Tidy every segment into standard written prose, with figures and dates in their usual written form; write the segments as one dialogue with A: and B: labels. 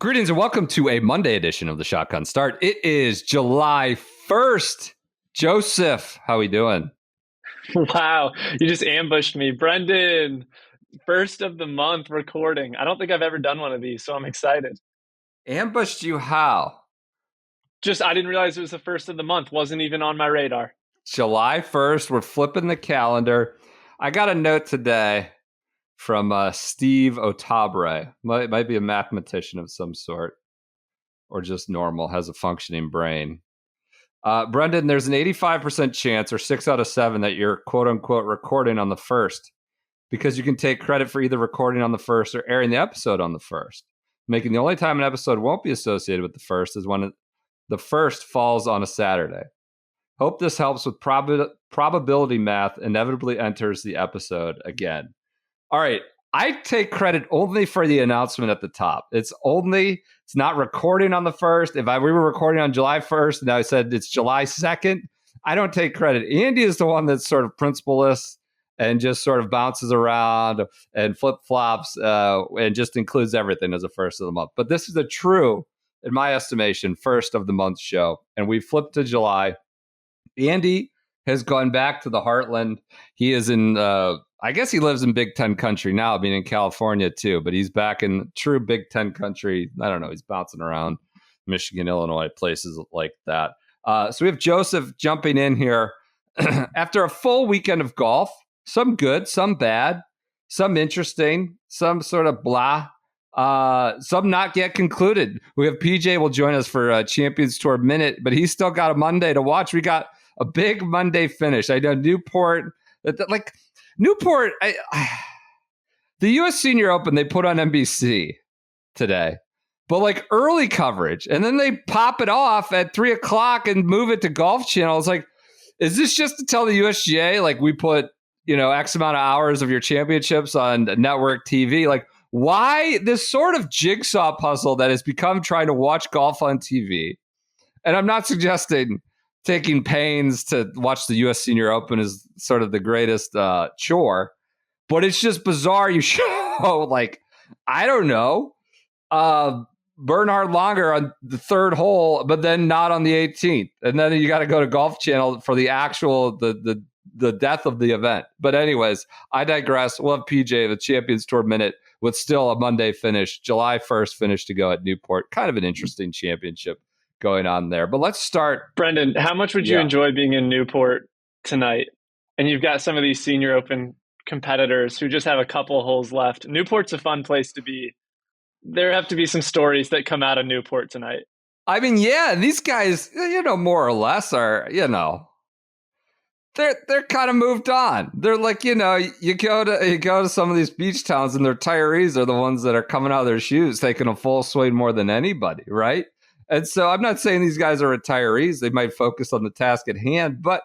A: Greetings and welcome to a Monday edition of the Shotgun Start. It is July 1st. Joseph, how we doing?
B: Wow, you just ambushed me. Brendan, first of the month recording. I don't think I've ever done one of these, so I'm excited.
A: Ambushed you how?
B: I didn't realize it was the first of the month. Wasn't even on my radar.
A: July 1st, we're flipping the calendar. I got a note today from Steve Otabre. Might be a mathematician of some sort, or just normal, has a functioning brain. Brendan, there's an 85% chance, or 6 out of 7, that you're quote-unquote recording on the 1st, because you can take credit for either recording on the 1st or airing the episode on the 1st, making the only time an episode won't be associated with the 1st is when the 1st falls on a Saturday. Hope this helps with probability math inevitably enters the episode again. All right, I take credit only for the announcement at the top. It's not recording on the 1st. If we were recording on July 1st and I said it's July 2nd, I don't take credit. Andy is the one that's sort of principleless and just sort of bounces around and flip-flops and just includes everything as a first of the month. But this is a true, in my estimation, first of the month show. And we flipped to July. Andy has gone back to the heartland. He is in, I guess he lives in Big Ten country now, being in California too, but he's back in true Big Ten country. I don't know. He's bouncing around Michigan, Illinois, places like that. So we have Joseph jumping in here after a full weekend of golf. Some good, some bad, some interesting, some sort of blah. Some not yet concluded. We have PJ will join us for a Champions Tour Minute, but he's still got a Monday to watch. We got a big Monday finish. I know Newport, Newport, the U.S. Senior Open, they put on NBC today, but early coverage. And then they pop it off at 3 o'clock and move it to Golf Channel. It's like, is this just to tell the USGA, we put, X amount of hours of your championships on network TV? Why this sort of jigsaw puzzle that has become trying to watch golf on TV? And I'm not suggesting taking pains to watch the U.S. Senior Open is sort of the greatest chore, but it's just bizarre. You show, I don't know, Bernhard Langer on the 3rd hole, but then not on the 18th. And then you got to go to Golf Channel for the actual, the death of the event. But anyways, I digress. We'll have PJ, the Champions Tour Minute, with still a Monday finish, July 1st finish to go at Newport. Kind of an interesting championship going on there. But let's start.
B: Brendan, how much would you enjoy being in Newport tonight? And you've got some of these Senior Open competitors who just have a couple holes left. Newport's a fun place to be. There have to be some stories that come out of Newport tonight.
A: I mean, yeah, these guys, more or less are, they're kind of moved on. They're you go to some of these beach towns and their retirees are the ones that are coming out of their shoes, taking a full swing more than anybody, right? And so I'm not saying these guys are retirees. They might focus on the task at hand, but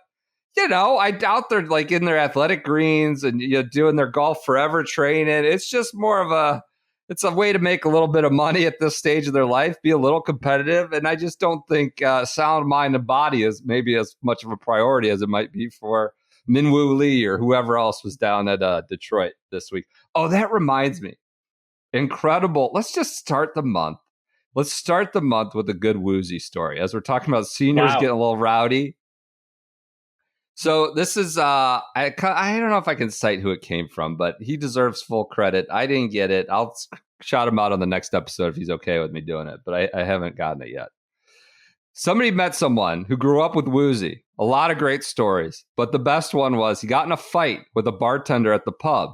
A: I doubt they're in their athletic greens and doing their golf forever training. It's just more of it's a way to make a little bit of money at this stage of their life, be a little competitive. And I just don't think sound mind and body is maybe as much of a priority as it might be for Minwoo Lee or whoever else was down at Detroit this week. Oh, that reminds me. Incredible. Let's just start the month. Let's start the month with a good woozy story. As we're talking about seniors getting a little rowdy. So this is, I don't know if I can cite who it came from, but he deserves full credit. I didn't get it. I'll shout him out on the next episode if he's okay with me doing it, but I haven't gotten it yet. Somebody met someone who grew up with woozy. A lot of great stories, but the best one was he got in a fight with a bartender at the pub.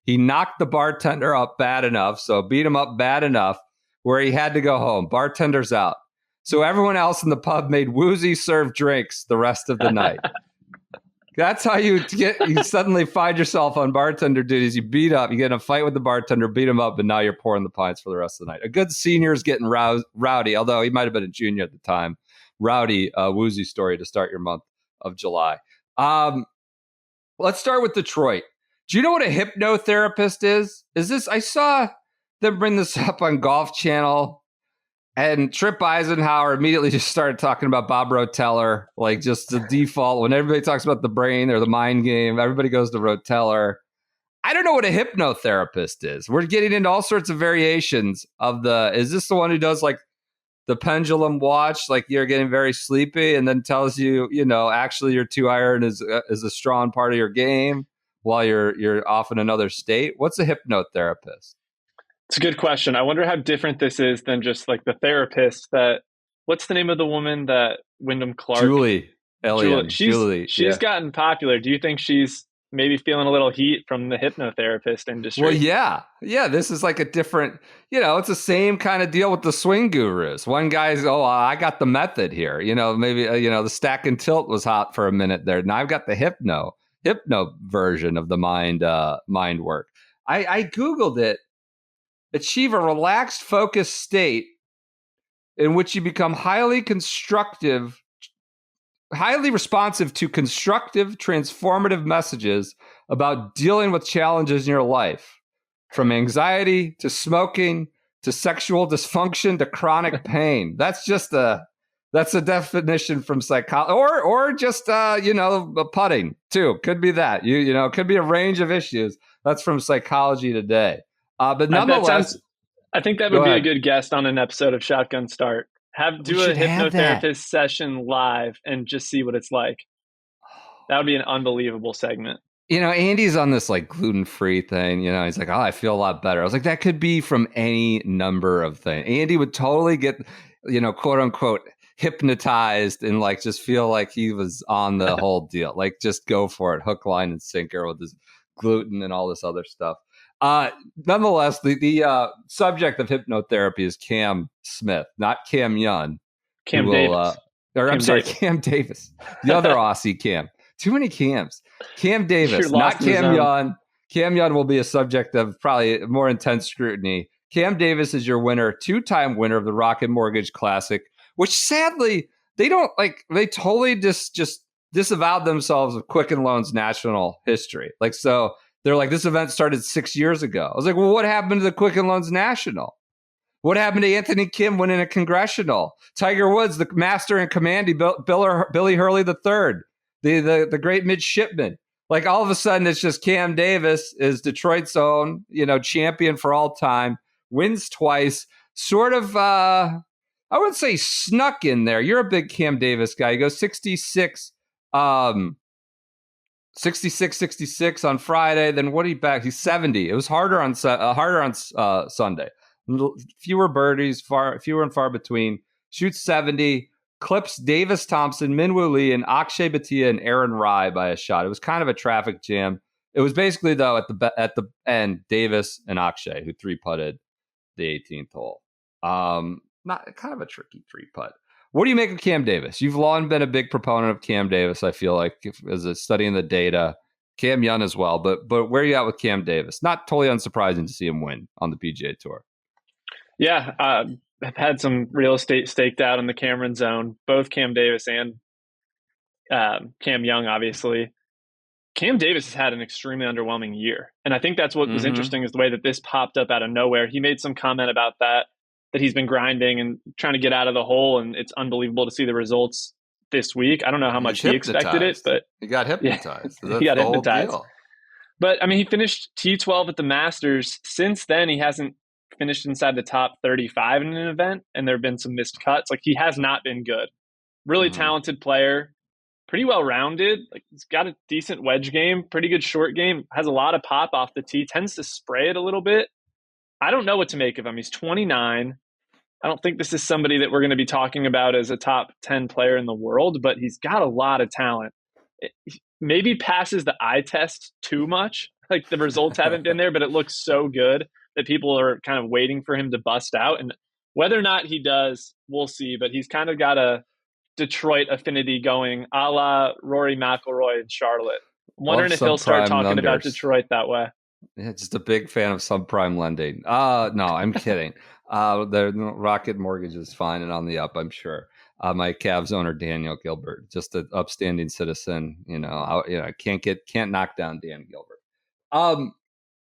A: He knocked the bartender up bad enough, so beat him up bad enough, where he had to go home. Bartender's out. So everyone else in the pub made woozy served drinks the rest of the night. That's how you suddenly find yourself on bartender duties. You get in a fight with the bartender, beat him up, and now you're pouring the pints for the rest of the night. A good senior is getting rowdy, although he might have been a junior at the time. Rowdy, woozy story to start your month of July. Let's start with Detroit. Do you know what a hypnotherapist is? I saw them bring this up on Golf Channel, and Trip Eisenhower immediately just started talking about Bob Roteller, just the default. When everybody talks about the brain or the mind game, everybody goes to Roteller. I don't know what a hypnotherapist is. We're getting into all sorts of variations of is this the one who does like the pendulum watch, like you're getting very sleepy and then tells you, actually your 2-iron is a strong part of your game while you're off in another state? What's a hypnotherapist?
B: It's a good question. I wonder how different this is than just like the therapist what's the name of the woman that Wyndham Clark?
A: Julie Elliott.
B: She's gotten popular. Do you think she's maybe feeling a little heat from the hypnotherapist industry?
A: Well, yeah. This is like a different, it's the same kind of deal with the swing gurus. One guy's, I got the method here. Maybe, the stack and tilt was hot for a minute there. Now I've got the hypno version of the mind work. I Googled it. Achieve a relaxed, focused state in which you become highly responsive to constructive, transformative messages about dealing with challenges in your life, from anxiety to smoking to sexual dysfunction to chronic pain. That's a definition from psychology, or just putting too. Could be that. It could be a range of issues. That's from Psychology Today. But nonetheless,
B: I think that would be a good guest on an episode of Shotgun Start. Do a hypnotherapist session live and just see what it's like. That would be an unbelievable segment.
A: Andy's on this like gluten-free thing. He's like, I feel a lot better. I was like, that could be from any number of things. Andy would totally get, quote unquote, hypnotized and like just feel like he was on the whole deal. Like just go for it, hook, line, and sinker with his gluten and all this other stuff. Nonetheless, the subject of hypnotherapy is Cam Smith, not Cam Young.
B: Cam Davis.
A: Cam Davis. The other Aussie Cam. Too many Cams. Cam Davis, not Cam Young. Cam Young will be a subject of probably more intense scrutiny. Cam Davis is your winner, 2-time winner of the Rocket Mortgage Classic, which sadly, they don't like, they totally just disavowed themselves of Quicken Loans national history. Like, so they're like, this event started 6 years ago. I was like, well, what happened to the Quicken Loans National? What happened to Anthony Kim winning a congressional? Tiger Woods, the master and commanding, Billy Hurley III, the great midshipman. Like all of a sudden, it's just Cam Davis is Detroit's own, champion for all time, wins twice, sort of, I would say snuck in there. You're a big Cam Davis guy. He goes 66, 66 on Friday. Then what are you back? He's 70. It was harder on Sunday. Fewer birdies, fewer and far between. Shoots 70. Clips Davis Thompson, Minwoo Lee, and Akshay Bhatia and Aaron Rai by a shot. It was kind of a traffic jam. It was basically, though, at the end, Davis and Akshay, who 3-putted the 18th hole. Not kind of a tricky 3-putt. What do you make of Cam Davis? You've long been a big proponent of Cam Davis, I feel like, as a studying the data. Cam Young as well, but where are you at with Cam Davis? Not totally unsurprising to see him win on the PGA Tour.
B: Yeah, I've had some real estate staked out in the Cameron zone, both Cam Davis and Cam Young, obviously. Cam Davis has had an extremely underwhelming year. And I think that's what was interesting is the way that this popped up out of nowhere. He made some comment about that he's been grinding and trying to get out of the hole. And it's unbelievable to see the results this week. I don't know how much he expected it, but
A: he got hypnotized.
B: Yeah, he got hypnotized. But I mean, he finished T12 at the Masters. Since then, he hasn't finished inside the top 35 in an event, and there have been some missed cuts. Like, he has not been good. Really talented player, pretty well-rounded. Like, he's got a decent wedge game, pretty good short game, has a lot of pop off the tee, tends to spray it a little bit. I don't know what to make of him. He's 29. I don't think this is somebody that we're going to be talking about as a top 10 player in the world, but he's got a lot of talent. Maybe passes the eye test too much. Like, the results haven't been there, but it looks so good that people are kind of waiting for him to bust out. And whether or not he does, we'll see. But he's kind of got a Detroit affinity going, a la Rory McIlroy and Charlotte. I'm wondering if he'll start talking about Detroit that way.
A: Yeah, just a big fan of subprime lending. No, I'm kidding. The Rocket Mortgage is fine and on the up, I'm sure. My Cavs owner, Daniel Gilbert, just an upstanding citizen. I can't knock down Dan Gilbert.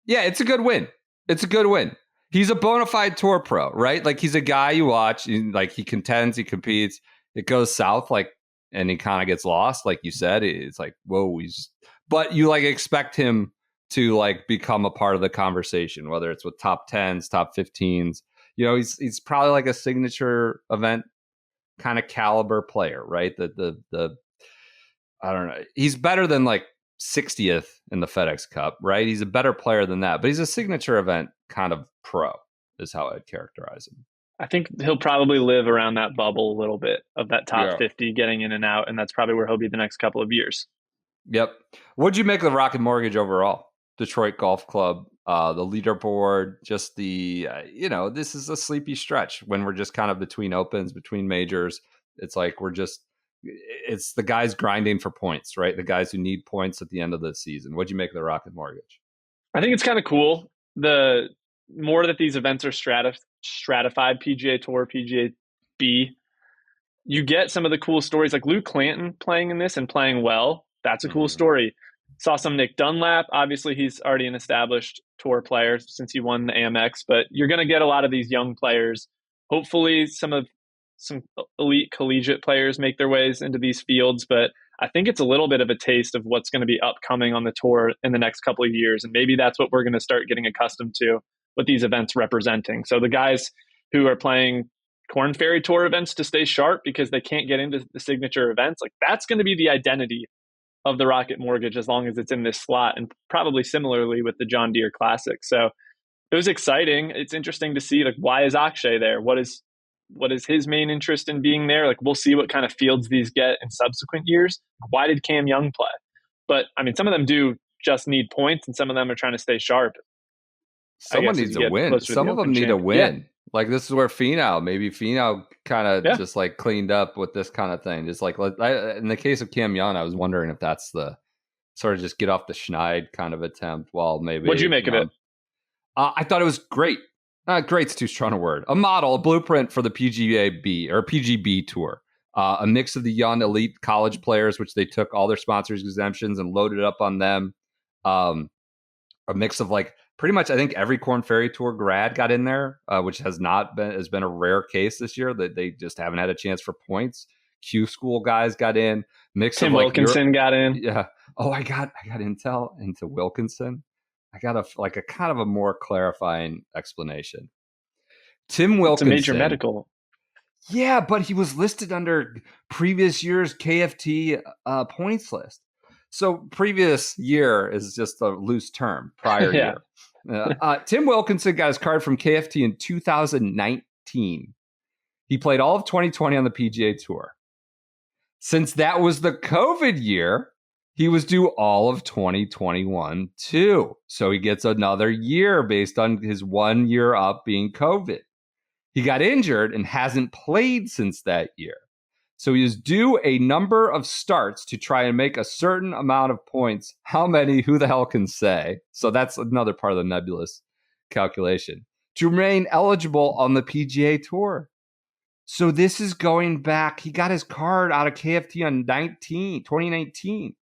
A: Yeah, it's a good win. It's a good win. He's a bona fide tour pro, right? Like, he's a guy you watch, like, he contends, he competes, it goes south, like, and he kind of gets lost, like you said. It's like, whoa, but you like expect him to like become a part of the conversation, whether it's with top 10s, top 15s. You know, he's probably like a signature event kind of caliber player, right? The I don't know. He's better than like 60th in the FedEx Cup, right? He's a better player than that, but he's a signature event kind of pro, is how I'd characterize him.
B: I think he'll probably live around that bubble a little bit of that top 50 getting in and out, and that's probably where he'll be the next couple of years.
A: Yep. What'd you make of the Rocket Mortgage overall? Detroit Golf Club, the leaderboard, just the, this is a sleepy stretch when we're just kind of between opens, between majors. It's like it's the guys grinding for points, right? The guys who need points at the end of the season. What'd you make of the Rocket Mortgage?
B: I think it's kind of cool. The more that these events are stratified, PGA Tour, PGA B, you get some of the cool stories like Luke Clanton playing in this and playing well. That's a cool story. Saw some Nick Dunlap. Obviously, he's already an established tour player since he won the Amex, but you're going to get a lot of these young players. Hopefully, some elite collegiate players make their ways into these fields, but I think it's a little bit of a taste of what's going to be upcoming on the tour in the next couple of years. And maybe that's what we're going to start getting accustomed to with these events representing. So the guys who are playing Korn Ferry Tour events to stay sharp because they can't get into the signature events, like that's going to be the identity of the Rocket Mortgage as long as it's in this slot, and probably similarly with the John Deere Classic. So it was exciting. It's interesting to see, like, why is Akshay there? What is his main interest in being there? Like, we'll see what kind of fields these get in subsequent years. Why did Cam Young play? But I mean, some of them do just need points, and some of them are trying to stay sharp.
A: Someone needs a win. Some of them need a win. Yeah. Like, this is where Finau kind of just like cleaned up with this kind of thing. Just like, in the case of Cam Young, I was wondering if that's the sort of just get off the schneid kind of attempt. Well, maybe.
B: What'd you make of it?
A: I thought it was great. Great's too strong a word. A model, a blueprint for the PGA B or PGB tour. A mix of the young elite college players, which they took all their sponsors exemptions and loaded up on them. A mix of like pretty much, I think every Korn Ferry Tour grad got in there, which has been a rare case this year, that they just haven't had a chance for points. Q school guys got in.
B: Tim Wilkinson got in.
A: Yeah. Oh, I got intel into Wilkinson. I got a kind of a more clarifying explanation. Tim Wilkinson.
B: It's a major medical.
A: Yeah, but he was listed under previous year's KFT points list. So previous year is just a loose term. Prior year. Tim Wilkinson got his card from KFT in 2019. He played all of 2020 on the PGA Tour. Since that was the COVID year, he was due all of 2021 too. So he gets another year based on his 1 year up being COVID. He got injured and hasn't played since that year. So he is due a number of starts to try and make a certain amount of points. How many? Who the hell can say? So that's another part of the nebulous calculation. To remain eligible on the PGA Tour. So this is going back. He got his card out of KFT on 2019.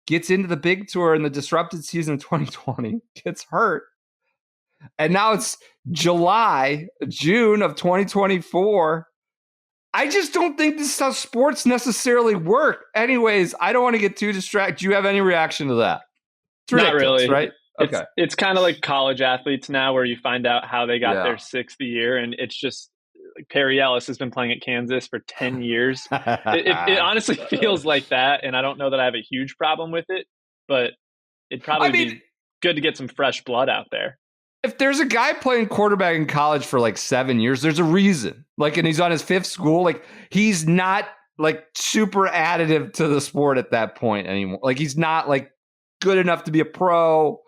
A: Gets into the big tour in the disrupted season of 2020. Gets hurt. And now it's June of 2024. I just don't think this is how sports necessarily work. Anyways, I don't want to get too distracted. Do you have any reaction to that?
B: It's ridiculous, not really,
A: right? Okay.
B: It's kind of like college athletes now where you find out how they got their sixth year, and it's just like Perry Ellis has been playing at Kansas for 10 years. It honestly feels like that, and I don't know that I have a huge problem with it, but it'd probably be good to get some fresh blood out there.
A: If there's a guy playing quarterback in college for like 7 years, there's a reason. Like, and he's on his fifth school. Like, he's not like super additive to the sport at that point anymore. Like, he's not like good enough to be a pro.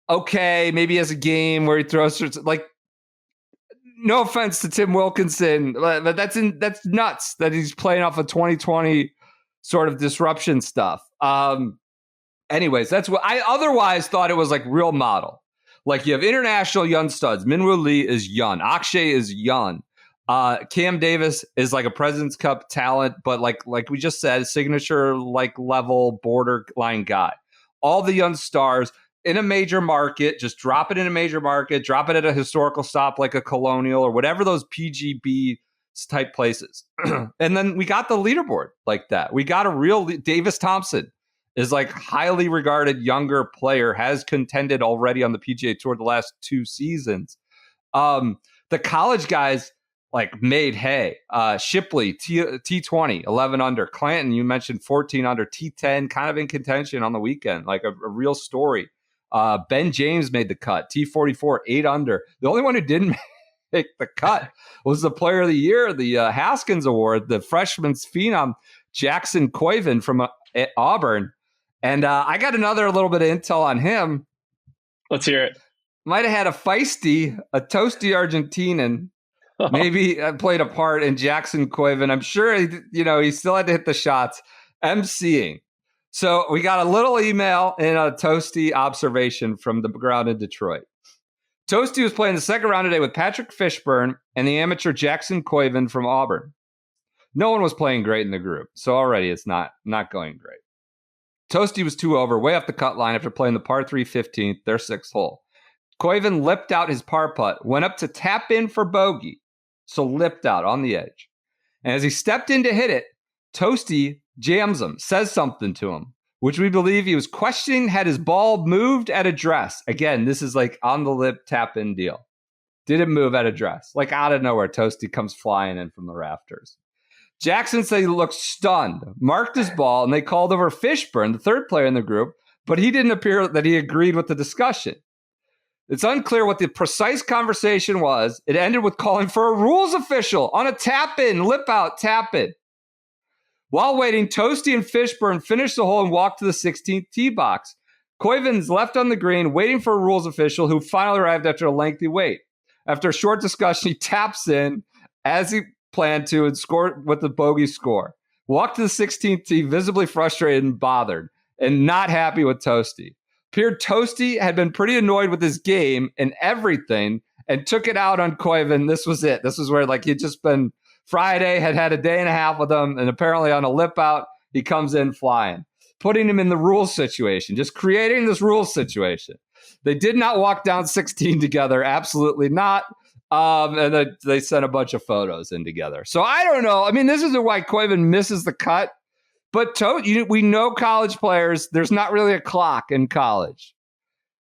A: Okay, maybe he has a game where he throws like. No offense to Tim Wilkinson, but that's nuts that he's playing off of 2020 sort of disruption stuff. Anyways, that's what I otherwise thought it was like real model. Like, you have international young studs. Minwoo Lee is young. Akshay is young. Cam Davis is like a President's Cup talent, but like we just said, signature like level borderline guy. All the young stars in a major market, just drop it in a major market, drop it at a historical stop like a Colonial or whatever those PGB type places. And then we got the leaderboard like that. We got a real Davis Thompson is like highly regarded younger player, has contended already on the PGA Tour the last 2 seasons. The college guys like made hay. Shipley, T20, 11 under. Clanton, you mentioned 14 under. T10, kind of in contention on the weekend, like a real story. Ben James made the cut. T44, 8 under. The only one who didn't make the cut was the player of the year, the Haskins Award, the freshman's phenom, Jackson Coivin from Auburn. And I got another little bit of intel on him.
B: Let's hear it.
A: Might have had a toasty Argentinian. Maybe played a part in Jackson Coivin. I'm sure he still had to hit the shots. MCing. So we got a little email and a toasty observation from the ground in Detroit. Toasty was playing the second round today with Patrick Fishburne and the amateur Jackson Coivin from Auburn. No one was playing great in the group, so already it's not going great. Toasty was 2 over, way off the cut line after playing the par 3 15th, their 6th hole. Coivin lipped out his par putt, went up to tap in for bogey, so lipped out on the edge. And as he stepped in to hit it, Toasty jams him, says something to him, which we believe he was questioning had his ball moved at address. Again, this is like on the lip tap in deal. Did it move at address? Like out of nowhere, Toasty comes flying in from the rafters. Jackson said he looked stunned, marked his ball, and they called over Fishburne, the third player in the group, but he didn't appear that he agreed with the discussion. It's unclear what the precise conversation was. It ended with calling for a rules official on a tap-in, lip-out, tap-in. While waiting, Toasty and Fishburne finished the hole and walked to the 16th tee box. Coivin's left on the green, waiting for a rules official who finally arrived after a lengthy wait. After a short discussion, he taps in as he planned to and scored with the bogey score. Walked to the 16th tee, visibly frustrated and bothered, and not happy with Toasty. Appeared Toasty had been pretty annoyed with his game and everything and took it out on Coivin. This was it. This was where he'd just been Friday, had a day and a half with him, and apparently on a lip out, he comes in flying, putting him in the rules situation, just creating this rules situation. They did not walk down 16 together. Absolutely not. And they sent a bunch of photos in together. So I don't know. I mean, this is why Coivin misses the cut. But we know college players, there's not really a clock in college.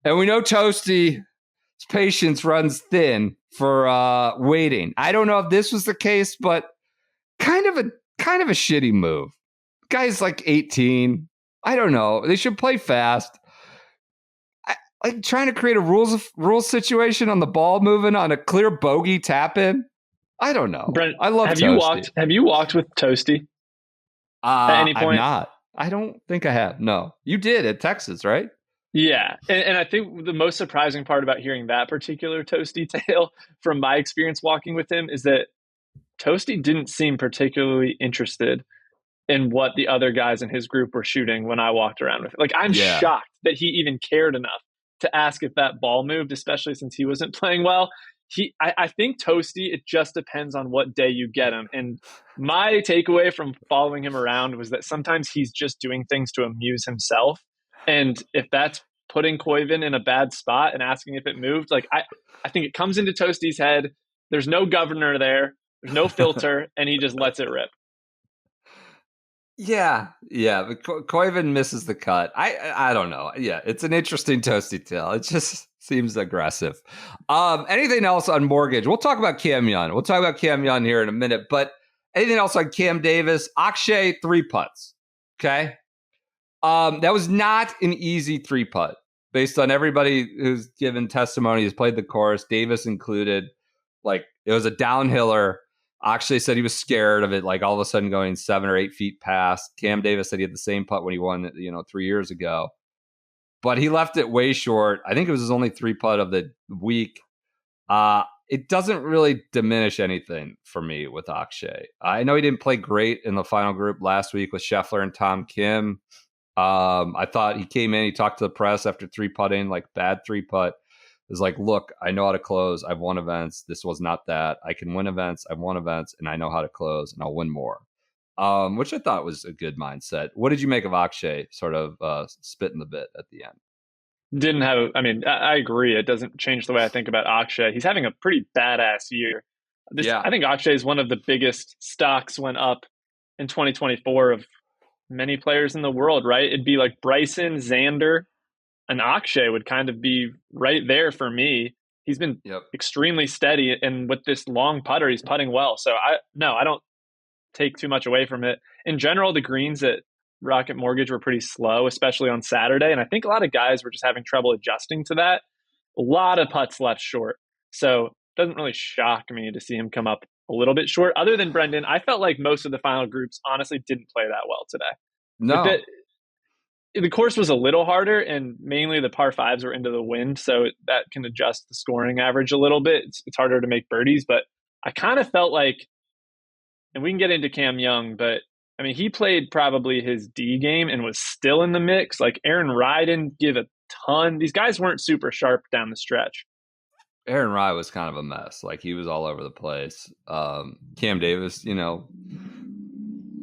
A: And we know Toasty's patience runs thin for waiting. I don't know if this was the case, but kind of a shitty move. Guy's like 18. I don't know. They should play fast. Like trying to create a rules situation on the ball moving on a clear bogey tap in. I don't know.
B: Brent,
A: I love Toasty.
B: Have you walked with Toasty? At any point?
A: I'm not. I don't think I have. No. You did at Texas, right?
B: Yeah. And I think the most surprising part about hearing that particular Toasty tale from my experience walking with him is that Toasty didn't seem particularly interested in what the other guys in his group were shooting when I walked around with him. Like, I'm shocked that he even cared enough to ask if that ball moved, especially since he wasn't playing well. I think Toasty, it just depends on what day you get him. And my takeaway from following him around was that sometimes he's just doing things to amuse himself. And if that's putting Coivin in a bad spot and asking if it moved, like I think it comes into Toasty's head. There's no governor there. There's no filter, and he just lets it rip.
A: Yeah. But Coivin misses the cut. I don't know. Yeah, it's an interesting Toasty tale. It just seems aggressive. Anything else on mortgage? We'll talk about Cam Young. We'll talk about Cam Young here in a minute. But anything else on Cam Davis? Akshay, 3 putts. Okay. That was not an easy 3-putt based on everybody who's given testimony, who's played the course, Davis included. Like, it was a downhiller. Akshay said he was scared of it, like all of a sudden going 7 or 8 feet past. Cam Davis said he had the same putt when he won, 3 years ago. But he left it way short. I think it was his only 3-putt of the week. It doesn't really diminish anything for me with Akshay. I know he didn't play great in the final group last week with Scheffler and Tom Kim. I thought he came in, he talked to the press after 3-putting, like bad 3-putt. It was like, look, I know how to close. I've won events. This was not that. I can win events. I've won events, and I know how to close, and I'll win more. Which I thought was a good mindset. What did you make of Akshay sort of spitting the bit at the end?
B: I agree. It doesn't change the way I think about Akshay. He's having a pretty badass year. I think Akshay is one of the biggest stocks went up in 2024 of many players in the world, right? It'd be like Bryson, Xander, and Akshay would kind of be right there for me. He's been
A: Yep.
B: extremely steady, and with this long putter, he's putting well. So I don't take too much away from it. In general, the greens at Rocket Mortgage were pretty slow, especially on Saturday, and I think a lot of guys were just having trouble adjusting to that. A lot of putts left short, so it doesn't really shock me to see him come up a little bit short. Other than Brendan, I felt like most of the final groups honestly didn't play that well today. Like
A: No.
B: the course was a little harder, and mainly the par fives were into the wind, so that can adjust the scoring average a little bit. It's harder to make birdies, but I kind of felt like, and we can get into Cam Young, but I mean, he played probably his D game and was still in the mix. Like Aaron Rye didn't give a ton. These guys weren't super sharp down the stretch.
A: Aaron Rye was kind of a mess. Like he was all over the place. Cam Davis,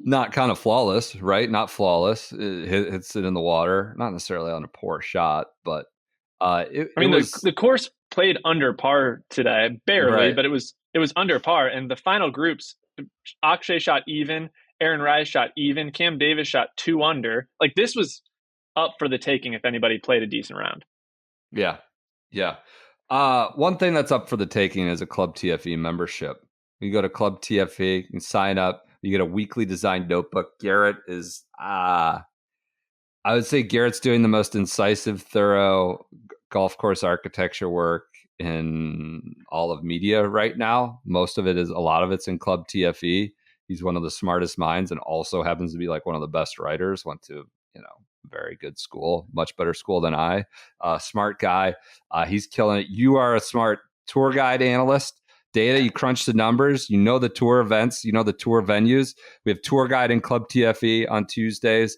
A: not kind of flawless, right? Not flawless. It hits it in the water. Not necessarily on a poor shot, but it was
B: the course played under par today, barely,
A: right.
B: but it was under par. And the final groups, Akshay shot even, Aaron Rye shot even, Cam Davis shot 2 under. Like this was up for the taking if anybody played a decent round.
A: Yeah. One thing that's up for the taking is a Club TFE membership. You go to Club TFE, you can sign up. You get a weekly designed notebook. Garrett is, I would say Garrett's doing the most incisive, thorough golf course architecture work in all of media right now. A lot of it's in Club TFE. He's one of the smartest minds and also happens to be like one of the best writers. Went to, very good school, much better school than I. Smart guy. He's killing it. You are a smart tour guide analyst. Data, you crunch the numbers, the tour events, the tour venues. We have tour guide and Club TFE on Tuesdays.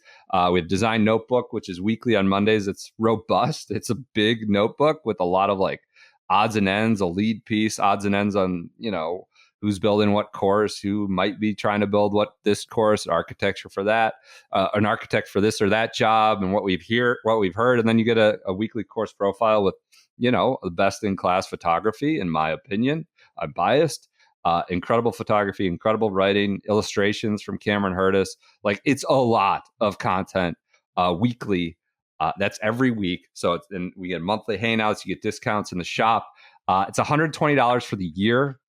A: We have design notebook, which is weekly on Mondays. It's robust. It's a big notebook with a lot of like odds and ends, a lead piece, odds and ends on, who's building what course, who might be trying to build what this course, architecture for that, an architect for this or that job, and what we've heard. And then you get a weekly course profile with, the best in class photography, in my opinion. I'm biased. Incredible photography, incredible writing, illustrations from Cameron Hurtis. Like it's a lot of content weekly. That's every week. So we get monthly hangouts. You get discounts in the shop. It's $120 for the year.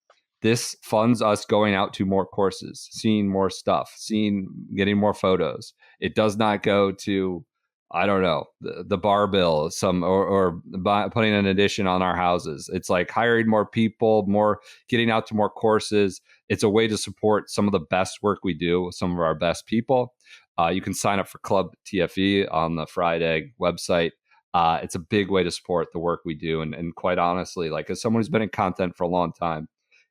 A: This funds us going out to more courses, seeing more stuff, getting more photos. It does not go to, I don't know, the bar bill, or putting an addition on our houses. It's like hiring more people, getting out to more courses. It's a way to support some of the best work we do with some of our best people. You can sign up for Club TFE on the Fried Egg website. It's a big way to support the work we do. And quite honestly, like as someone who's been in content for a long time,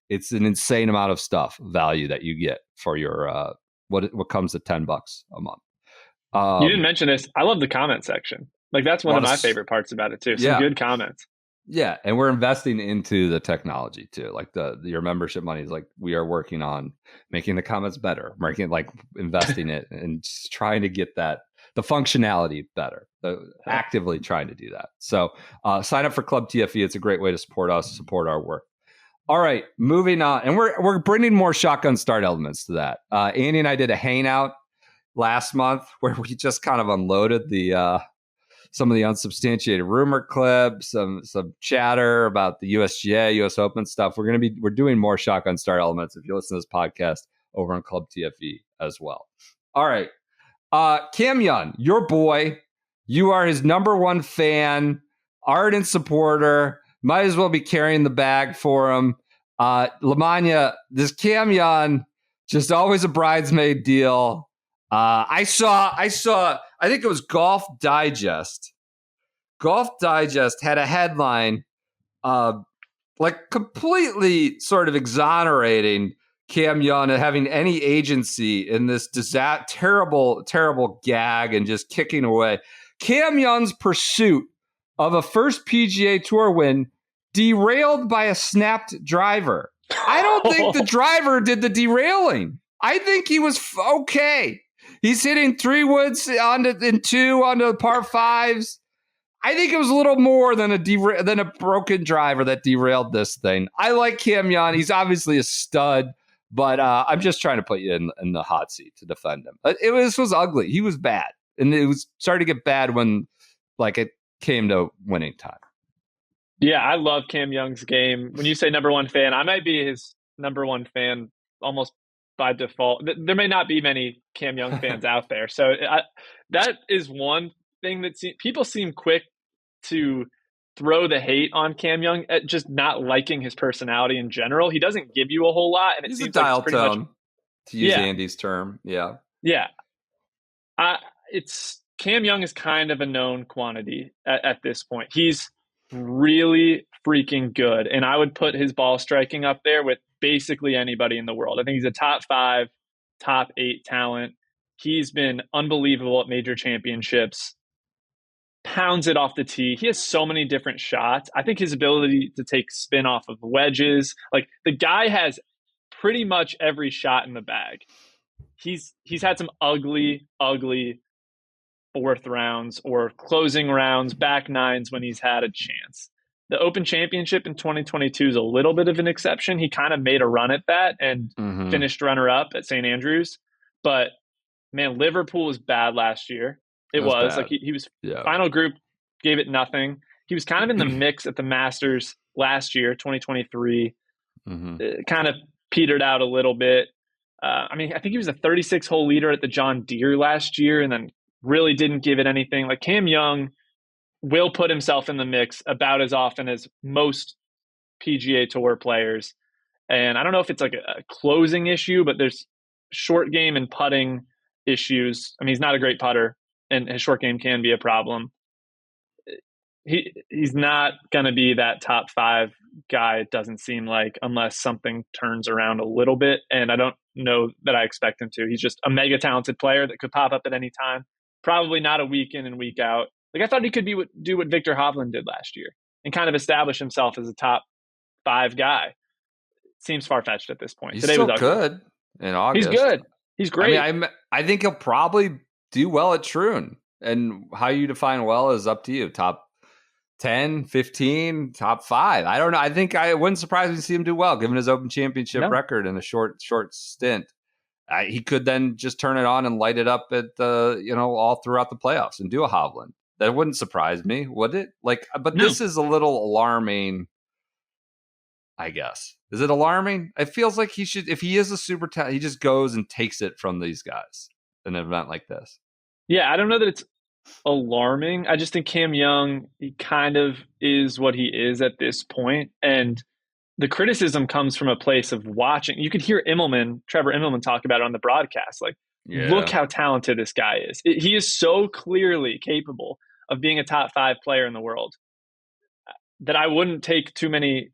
A: it's an insane amount of value that you get for your what comes to $10 a month.
B: You didn't mention this. I love the comment section. Like that's one of my favorite parts about it too. Some good comments.
A: Yeah, and we're investing into the technology too. Like your membership money is like we are working on making the comments better, investing it and just trying to get the functionality better. Actively trying to do that. So sign up for Club TFE. It's a great way to support us, support our work. All right, moving on, and we're bringing more shotgun start elements to that. Andy and I did a hangout last month where we just kind of unloaded some of the unsubstantiated rumor clips, some chatter about the USGA, US Open stuff. We're doing more shotgun start elements if you listen to this podcast over on Club TFE as well. All right, Cam Young, your boy, you are his number one fan, ardent supporter. Might as well be carrying the bag for him. LaMagna, this Cam Young, just always a bridesmaid deal. I saw, I think it was Golf Digest. Golf Digest had a headline like completely sort of exonerating Cam Young and having any agency in this terrible, terrible gag and just kicking away. Cam Young's pursuit of a first PGA Tour win derailed by a snapped driver. I don't think the driver did the derailing. I think he was okay. He's hitting 3 woods in 2 onto par 5s. I think it was a little more than a broken driver that derailed this thing. I like Cam Young. He's obviously a stud. But I'm just trying to put you in the hot seat to defend him. This was ugly. He was bad, and it was starting to get bad when like it came to winning time.
B: Yeah, I love Cam Young's game. When you say number one fan, I might be his number one fan almost by default. There may not be many Cam Young fans out there. So that is one thing that people seem quick to throw the hate on Cam Young at just not liking his personality in general. He doesn't give you a whole lot, and it
A: He's
B: seems
A: a
B: like
A: dial
B: it's pretty
A: tone,
B: much
A: to use Andy's term. Yeah.
B: Yeah. It's Cam Young is kind of a known quantity at this point. He's really freaking good, and I would put his ball striking up there with basically anybody in the world. I think he's a top 5, top 8 talent. He's been unbelievable at major championships. Pounds it off the tee. He has so many different shots. I think his ability to take spin off of wedges, like the guy has pretty much every shot in the bag. He's had some ugly fourth rounds or closing rounds, back nines when he's had a chance. The Open Championship in 2022 is a little bit of an exception. He kind of made a run at that and finished runner-up at St. Andrews. But, man, Liverpool was bad last year. It was. Like he was final group, gave it nothing. He was kind of in the mix at the Masters last year, 2023. Kind of petered out a little bit. I think he was a 36-hole leader at the John Deere last year and then really didn't give it anything. Like Cam Young will put himself in the mix about as often as most PGA Tour players. And I don't know if it's like a closing issue, but there's short game and putting issues. I mean, he's not a great putter, and his short game can be a problem. He's not going to be that top 5 guy, it doesn't seem like, unless something turns around a little bit. And I don't know that I expect him to. He's just a mega talented player that could pop up at any time. Probably not a week in and week out. Like I thought he could do what Victor Hovland did last year and kind of establish himself as a top 5 guy. Seems far-fetched at this point.
A: He's
B: Today
A: still
B: was
A: good in August.
B: He's good. He's great.
A: I think he'll probably do well at Troon. And how you define well is up to you. Top 10, 15, top 5. I don't know. I think it wouldn't surprise me to see him do well, given his Open Championship record in a short stint. He could then just turn it on and light it up at all throughout the playoffs and do a Hovland. That wouldn't surprise me, would it? This is a little alarming, I guess. Is it alarming? It feels like he should, if he is a super talent, he just goes and takes it from these guys in an event like this.
B: Yeah, I don't know that it's alarming. I just think Cam Young, he kind of is what he is at this point. And the criticism comes from a place of watching. You could hear Trevor Immelman talk about it on the broadcast. Look how talented this guy is. He is so clearly capable of being a top 5 player in the world that I wouldn't take too many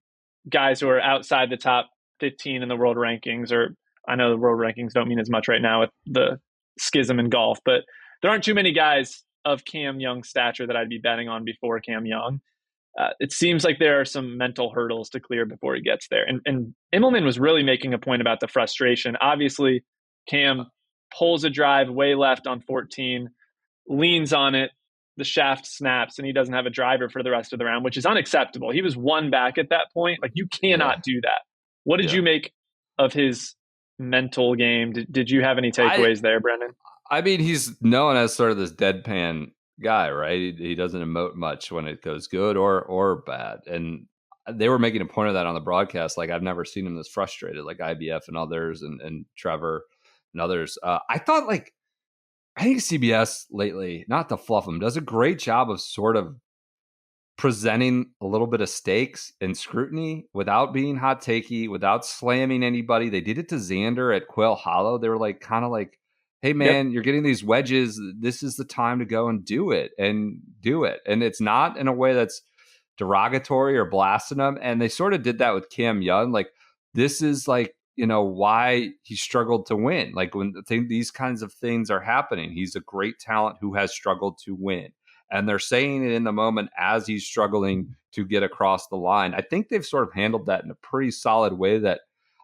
B: guys who are outside the top 15 in the world rankings, or I know the world rankings don't mean as much right now with the schism in golf, but there aren't too many guys of Cam Young's stature that I'd be betting on before Cam Young. It seems like there are some mental hurdles to clear before he gets there. And Immelman was really making a point about the frustration. Obviously, Cam pulls a drive way left on 14, leans on it, the shaft snaps, and he doesn't have a driver for the rest of the round, which is unacceptable. He was 1 back at that point. Like, you cannot do that. What did you make of his mental game? Did you have any takeaways there, Brendan?
A: I mean, he's known as sort of this deadpan guy, right? He doesn't emote much when it goes good or bad. And they were making a point of that on the broadcast. Like, I've never seen him this frustrated, like IBF and others and Trevor and others. I think CBS lately, not to fluff him, does a great job of sort of presenting a little bit of stakes and scrutiny without being hot takey, without slamming anybody. They did it to Xander at Quail Hollow. They were kind of like, hey man, you're getting these wedges. This is the time to go and do it. And it's not in a way that's derogatory or blasting them. And they sort of did that with Cam Young. Like, this is why he struggled to win. Like, when these kinds of things are happening, he's a great talent who has struggled to win. And they're saying it in the moment as he's struggling to get across the line. I think they've sort of handled that in a pretty solid way that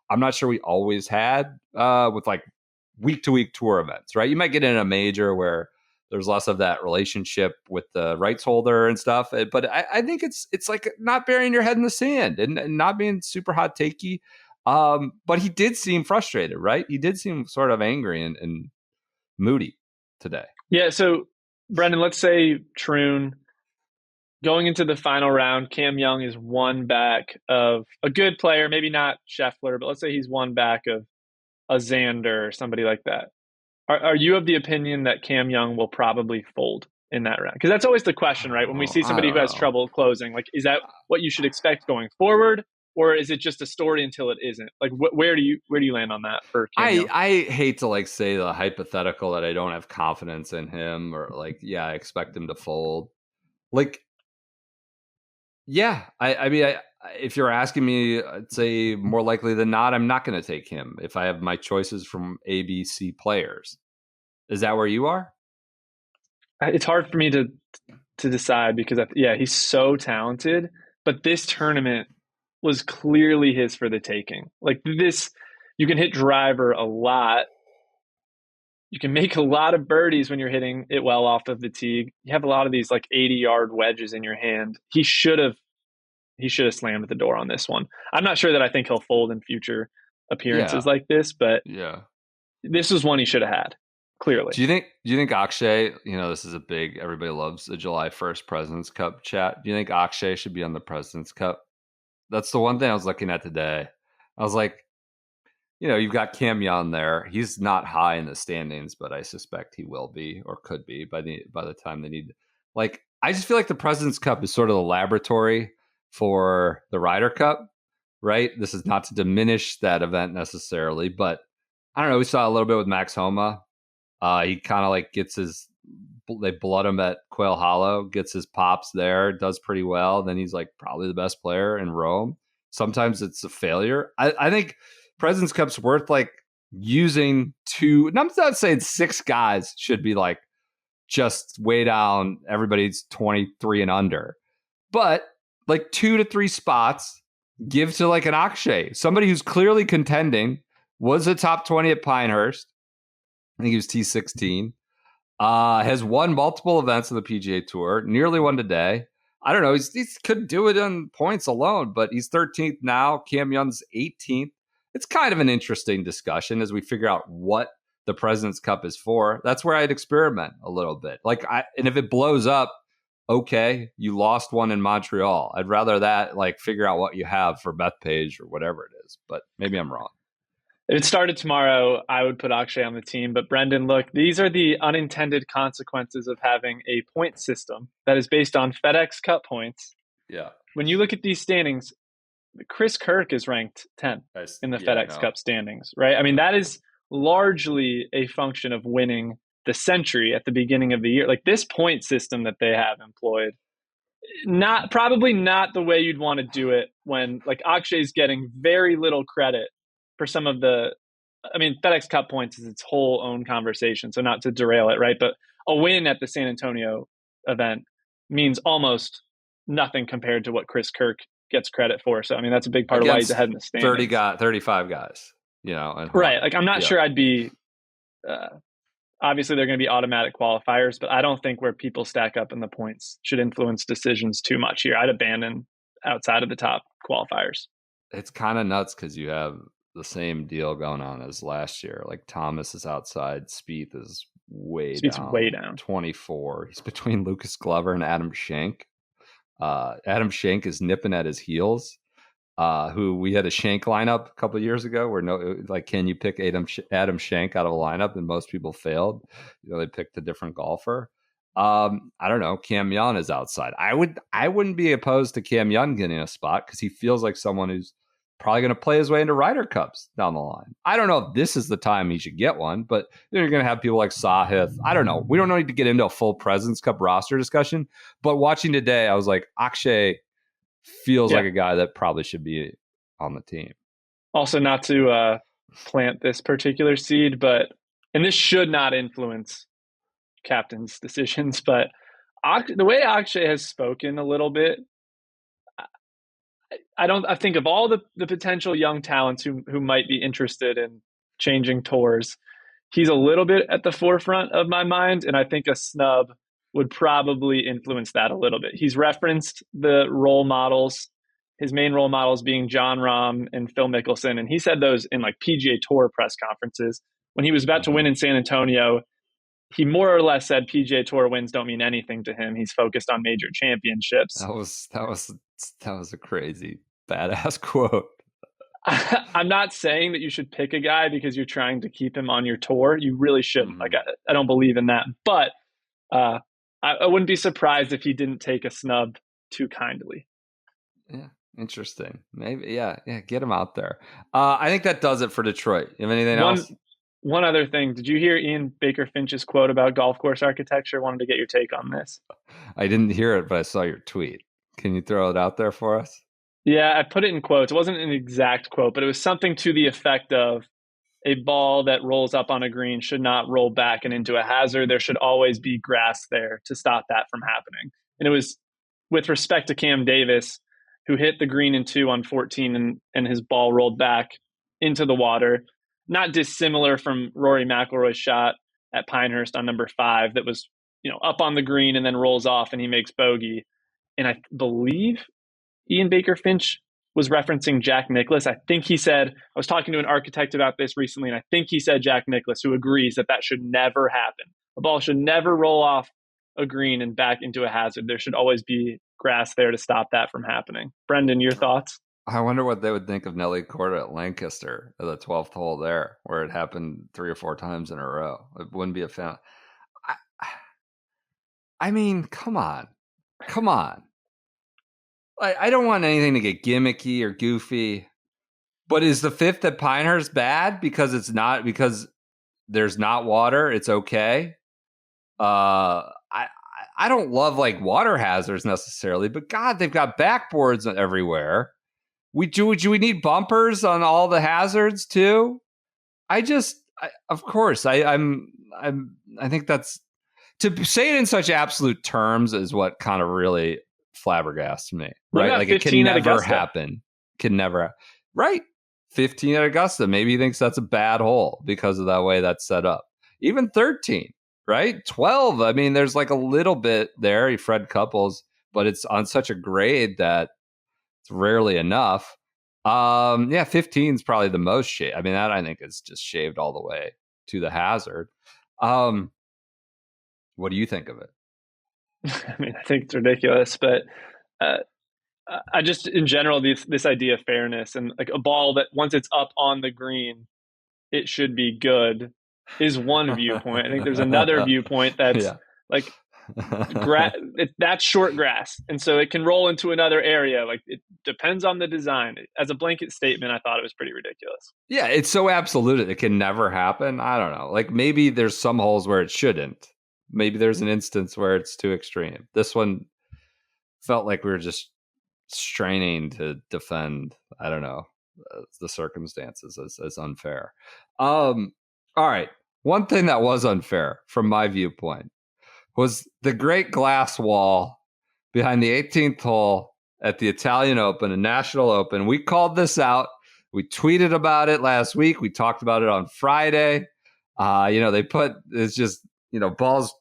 A: I'm not sure we always had with week-to-week tour events, right? You might get in a major where there's less of that relationship with the rights holder and stuff. But I think it's like not burying your head in the sand and not being super hot takey. But he did seem frustrated, right? He did seem sort of angry and moody today.
B: Yeah. So, Brendan, let's say Troon going into the final round, Cam Young is one back of a good player, maybe not Scheffler, but let's say he's one back of a Xander or somebody like that. Are you of the opinion that Cam Young will probably fold in that round? Because that's always the question, right? When we see
A: I
B: somebody
A: don't
B: who has
A: know.
B: trouble closing, like, is that what you should expect going forward, or is it just a story until it isn't? Like, where do you land on that for Cam Young?
A: I hate to like say the hypothetical that I don't have confidence in him or like, yeah, I expect him to fold. Like, yeah, I mean, if you're asking me, I'd say more likely than not, I'm not going to take him if I have my choices from A, B, C players. Is that where you are?
B: It's hard for me to decide because yeah, he's so talented, but this tournament was clearly his for the taking. Like this, you can hit driver a lot. You can make a lot of birdies when you're hitting it well off of the tee. You have a lot of these like 80-yard wedges in your hand. He should have slammed the door on this one. I'm not sure that I think he'll fold in future appearances
A: Yeah,
B: like this, but
A: yeah.
B: this was one he should have had, clearly.
A: Do you think Akshay, this is a big, everybody loves the July 1st President's Cup chat. Do you think Akshay should be on the President's Cup? That's the one thing I was looking at today. I was like, you've got Cam Young there. He's not high in the standings, but I suspect he will be or could be by the time they need. Like, I just feel like the President's Cup is sort of the laboratory for the Ryder Cup, right? This is not to diminish that event necessarily, but I don't know. We saw a little bit with Max Homa. He kind of like they blood him at Quail Hollow, gets his pops there, does pretty well. Then he's like probably the best player in Rome. Sometimes it's a failure. I think President's Cup's worth like using two. And I'm not saying six guys should be like just way down. Everybody's 23 and under, but like 2 to 3 spots give to like an Akshay, somebody who's clearly contending, was a top 20 at Pinehurst. I think he was T16. Has won multiple events of the PGA Tour, nearly won today. I don't know. He could do it on points alone, but he's 13th now. Cam Young's 18th. It's kind of an interesting discussion as we figure out what the President's Cup is for. That's where I'd experiment a little bit. And if it blows up, okay, you lost one in Montreal. I'd rather that like figure out what you have for Bethpage or whatever it is. But maybe I'm wrong.
B: If it started tomorrow, I would put Akshay on the team. But Brendan, look, these are the unintended consequences of having a point system that is based on FedEx Cup points.
A: Yeah.
B: When you look at these standings, Chris Kirk is ranked 10th in the FedEx Cup standings, right? I mean, that is largely a function of winning the Century at the beginning of the year. Like this point system that they have employed, probably not the way you'd want to do it when like Akshay's getting very little credit for some of FedEx Cup points is its whole own conversation, so not to derail it, right? But a win at the San Antonio event means almost nothing compared to what Chris Kirk gets credit for. So, I mean, that's a big part of why he's ahead in the standings.
A: 35 guys,
B: right. Like, I'm not sure I'd be, obviously they're going to be automatic qualifiers, but I don't think where people stack up in the points should influence decisions too much here. I'd abandon outside of the top qualifiers.
A: It's kind of nuts because you have the same deal going on as last year. Like Thomas is outside, Spieth is way down. 24. He's between Lucas Glover and Adam Schenk. Adam Schenk is nipping at his heels. Who we had a Schenk lineup a couple of years ago where can you pick Adam Schenk out of a lineup, and most people failed. They picked a different golfer. I don't know. Cam Young is outside. I wouldn't be opposed to Cam Young getting a spot because he feels like someone who's probably going to play his way into Ryder Cups down the line. I don't know if this is the time he should get one, but you're going to have people like Sahith. I don't know. We don't need to get into a full President's Cup roster discussion, but watching today, I was like, Akshay feels like a guy that probably should be on the team. Also,
B: not to plant this particular seed, and this should not influence captain's decisions, but the way Akshay has spoken a little bit, I think of all the potential young talents who might be interested in changing tours, he's a little bit at the forefront of my mind, and I think a snub would probably influence that a little bit. He's referenced the role models his main role models being John Rahm and Phil Mickelson. And he said those in like PGA Tour press conferences. When he was about to win in San Antonio, he more or less said PGA Tour wins don't mean anything to him. He's focused on major championships.
A: That was a crazy badass quote.
B: I'm not saying that you should pick a guy because you're trying to keep him on your tour. You really shouldn't. Like, I don't believe in that. But I wouldn't be surprised if he didn't take a snub too kindly.
A: Yeah, interesting. Maybe, yeah, get him out there. I think that does it for Detroit. You have anything else?
B: One other thing. Did you hear Ian Baker Finch's quote about golf course architecture? Wanted to get your take on this.
A: I didn't hear it, but I saw your tweet. Can you throw it out there for us?
B: Yeah, I put it in quotes. It wasn't an exact quote, but it was something to the effect of a ball that rolls up on a green should not roll back and into a hazard. There should always be grass there to stop that from happening. And it was with respect to Cam Davis, who hit the green in 2 on 14 and his ball rolled back into the water. Not dissimilar from Rory McIlroy's shot at Pinehurst on number 5 that was, up on the green and then rolls off and he makes bogey. And I believe Ian Baker Finch was referencing Jack Nicklaus. I think he said, I was talking to an architect about this recently, and I think he said Jack Nicklaus, who agrees that should never happen. A ball should never roll off a green and back into a hazard. There should always be grass there to stop that from happening. Brendan, your thoughts?
A: I wonder what they would think of Nelly Court at Lancaster at the 12th hole there, where it happened 3 or 4 times in a row. It wouldn't be a fan. I mean, come on. I don't want anything to get gimmicky or goofy, but is the 5th at Pinehurst bad because there's not water? It's okay. I don't love like water hazards necessarily, but God, they've got backboards everywhere. Do we need bumpers on all the hazards too? I think that's, to say it in such absolute terms is what kind of really flabbergasts me, right? Like it can never happen. Right? 15 at Augusta. Maybe he thinks that's a bad hole because of that way that's set up. Even 13, right? 12. I mean, there's like a little bit there. Fred Couples, but it's on such a grade that it's rarely enough. 15 is probably the most shaved. I mean, that I think is just shaved all the way to the hazard. What do you think of it?
B: I mean, I think it's ridiculous, but I just, in general, this idea of fairness and like a ball that once it's up on the green, it should be good is one viewpoint. I think there's another viewpoint that's like that's short grass. And so it can roll into another area. Like it depends on the design. As a blanket statement, I thought it was pretty ridiculous.
A: Yeah, it's so absolute. It can never happen. I don't know. Like maybe there's some holes where it shouldn't. Maybe there's an instance where it's too extreme. This one felt like we were just straining to defend, I don't know, the circumstances as unfair. All right. One thing that was unfair from my viewpoint was the great glass wall behind the 18th hole at the Italian Open and National Open. We called this out. We tweeted about it last week. We talked about it on Friday. They put, it's just, balls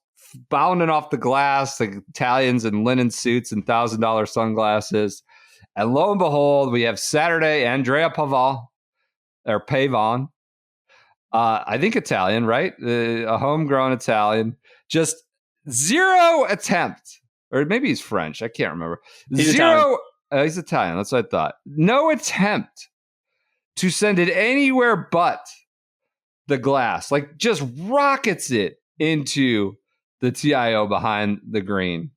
A: bounding off the glass, the Italians in linen suits and $1,000 sunglasses. And lo and behold, we have Saturday, Andrea Pavon, I think Italian, right? A homegrown Italian, just zero attempt, or maybe he's French. I can't remember.
B: He's Italian.
A: He's Italian. That's what I thought. No attempt to send it anywhere but the glass, like just rockets it into the TIO behind the green.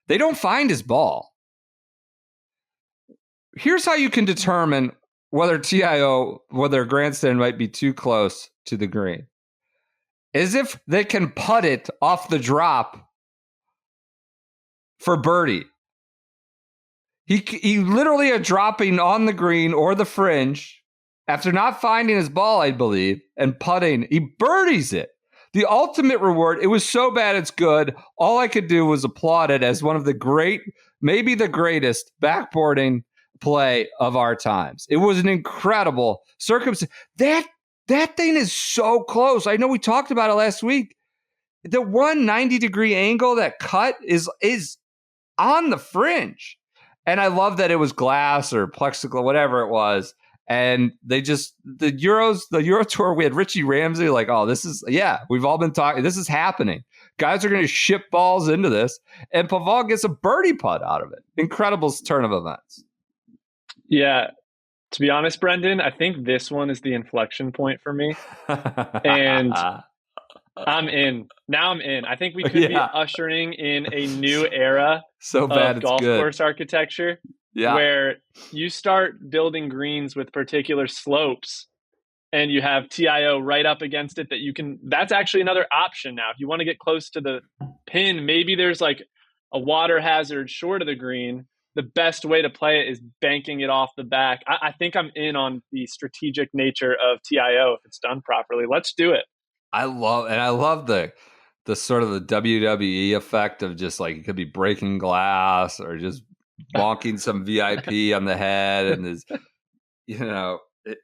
A: They don't find his ball. Here's how you can determine whether a grandstand might be too close to the green. Is if they can putt it off the drop for birdie. He literally are dropping on the green or the fringe after not finding his ball, I believe, and putting. He birdies it. The ultimate reward. It was so bad it's good. All I could do was applaud it as one of the great, maybe the greatest backboarding play of our times. It was an incredible circumstance. That thing is so close. I know we talked about it last week. The 190-degree angle, that cut is on the fringe. And I love that it was glass or plexiglass, whatever it was. And the Euro Tour, we had Richie Ramsey like, oh, we've all been talking. This is happening. Guys are going to ship balls into this. And Pavon gets a birdie putt out of it. Incredible turn of events.
B: Yeah. To be honest, Brendan, I think this one is the inflection point for me. And I'm in. Now I'm in. I think we could be ushering in a new era of golf course architecture where you start building greens with particular slopes and you have TIO right up against it that's actually another option now. If you want to get close to the pin, maybe there's like a water hazard short of the green. The best way to play it is banking it off the back. I think I'm in on the strategic nature of TIO if it's done properly. Let's do it.
A: I love the sort of the WWE effect of just like it could be breaking glass or just bonking some VIP on the head, and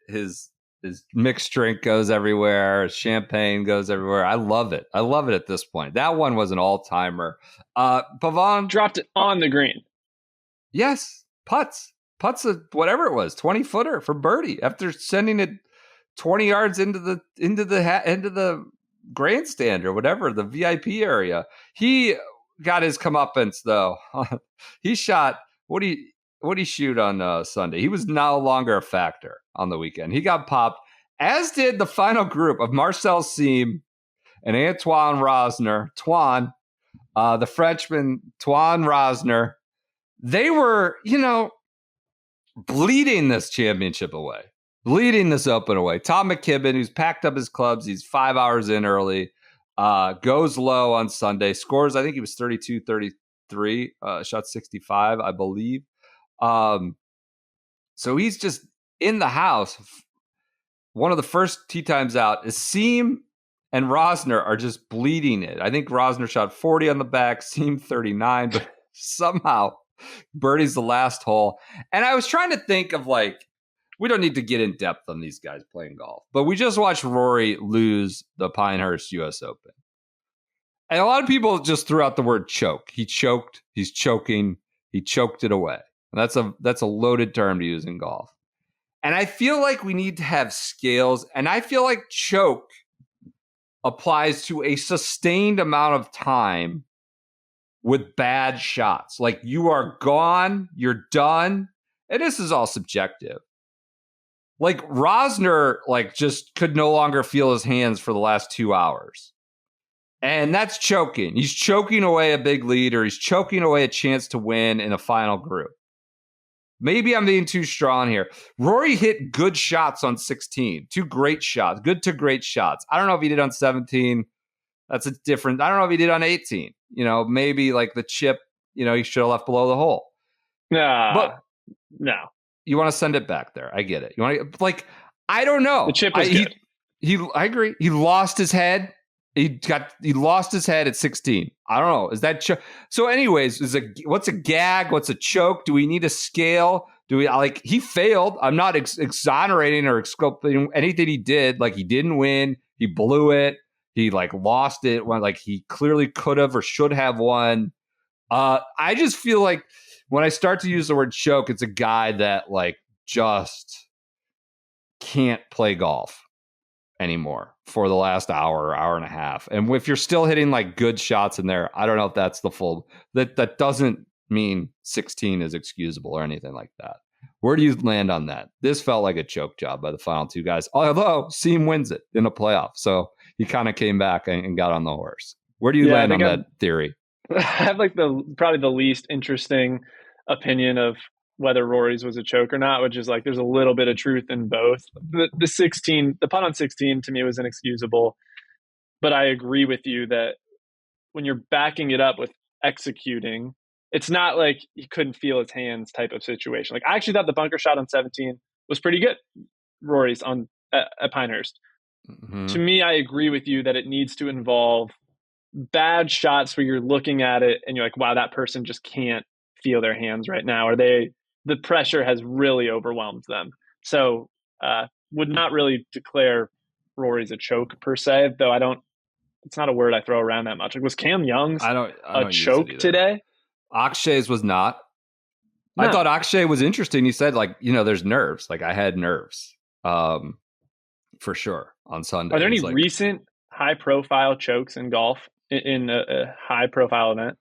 A: his mixed drink goes everywhere, his champagne goes everywhere. I love it at this point. That one was an all-timer. Pavon
B: dropped it on the green.
A: Yes, putts whatever it was, 20-footer for birdie after sending it 20 yards into the grandstand or whatever, the VIP area. He got his comeuppance though. He shot what did he shoot on Sunday? He was no longer a factor on the weekend. He got popped, as did the final group of Marcel Siem and Antoine Rosner. The Frenchman, Antoine Rosner. They were, bleeding this championship away, bleeding this Open away. Tom McKibben, who's packed up his clubs, he's 5 hours in early, goes low on Sunday, scores, I think he was 32, 33, shot 65, I believe. So he's just in the house. One of the first tee times out is Siem and Rosner are just bleeding it. I think Rosner shot 40 on the back, Siem 39, but somehow birdie's the last hole. And I was trying to think of we don't need to get in depth on these guys playing golf, but we just watched Rory lose the Pinehurst US Open. And a lot of people just threw out the word choke. He choked, he's choking, he choked it away. And that's a loaded term to use in golf. And I feel like we need to have scales, and I feel like choke applies to a sustained amount of time with bad shots. Like you are gone, you're done. And this is all subjective. Like Rosner, just could no longer feel his hands for the last 2 hours. And that's choking. He's choking away a big lead, or he's choking away a chance to win in a final group. Maybe I'm being too strong here. Rory hit good shots on 16. 2 great shots. Good to great shots. I don't know if he did on 17. That's a different. I don't know if he did on 18. Maybe the chip, he should have left below the hole.
B: No.
A: You want to send it back there. I get it. You want to, I don't know.
B: The chip was good.
A: I agree. He lost his head. He lost his head at 16. I don't know. Is that so? Anyways, what's a gag? What's a choke? Do we need a scale? Do we he failed? I'm not exonerating or exculpating anything he did. He didn't win. He blew it. He lost it when he clearly could have or should have won. I just feel like when I start to use the word choke, it's a guy that just can't play golf anymore for the last hour and a half. And if you're still hitting good shots in there, I don't know if that's the full. That doesn't mean 16 is excusable or anything like that. Where do you land on that? This felt like a choke job by the final 2 guys, although Siem wins it in a playoff. So he kind of came back and got on the horse. Where do you land on that theory?
B: I have probably the least interesting opinion of whether Rory's was a choke or not, which is there's a little bit of truth in both. The putt on 16 to me was inexcusable, but I agree with you that when you're backing it up with executing, it's not like he couldn't feel his hands type of situation. I actually thought the bunker shot on 17 was pretty good. Rory's at Pinehurst. Mm-hmm. To me, I agree with you that it needs to involve bad shots where you're looking at it and you're like, wow, that person just can't feel their hands right now, or the pressure has really overwhelmed them. So would not really declare Rory's a choke per se, though it's not a word I throw around that much. Was Cam Young's a choke today?
A: Akshay's was not. I
B: No.
A: thought Akshay was interesting. He said, like, there's nerves. Like, I had nerves, for sure on Sunday.
B: Are there any
A: He's like,
B: recent high-profile chokes in golf in a high-profile event?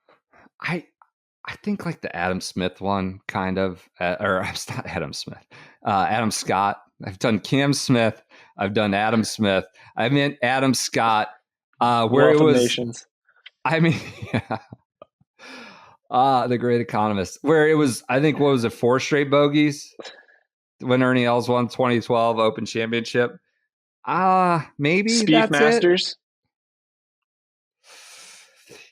A: I think like the Adam Smith one, kind of, or it's not Adam Smith, Adam Scott. I've done Cam Smith. I've done Adam Smith. I meant Adam Scott, where
B: Wealth
A: it
B: of
A: was.
B: Nations.
A: I mean, yeah. The Great Economist, where it was. I think what was it, 4 straight bogeys when Ernie Els won 2012 Open Championship. Maybe
B: Spieth
A: that's
B: Masters.
A: it.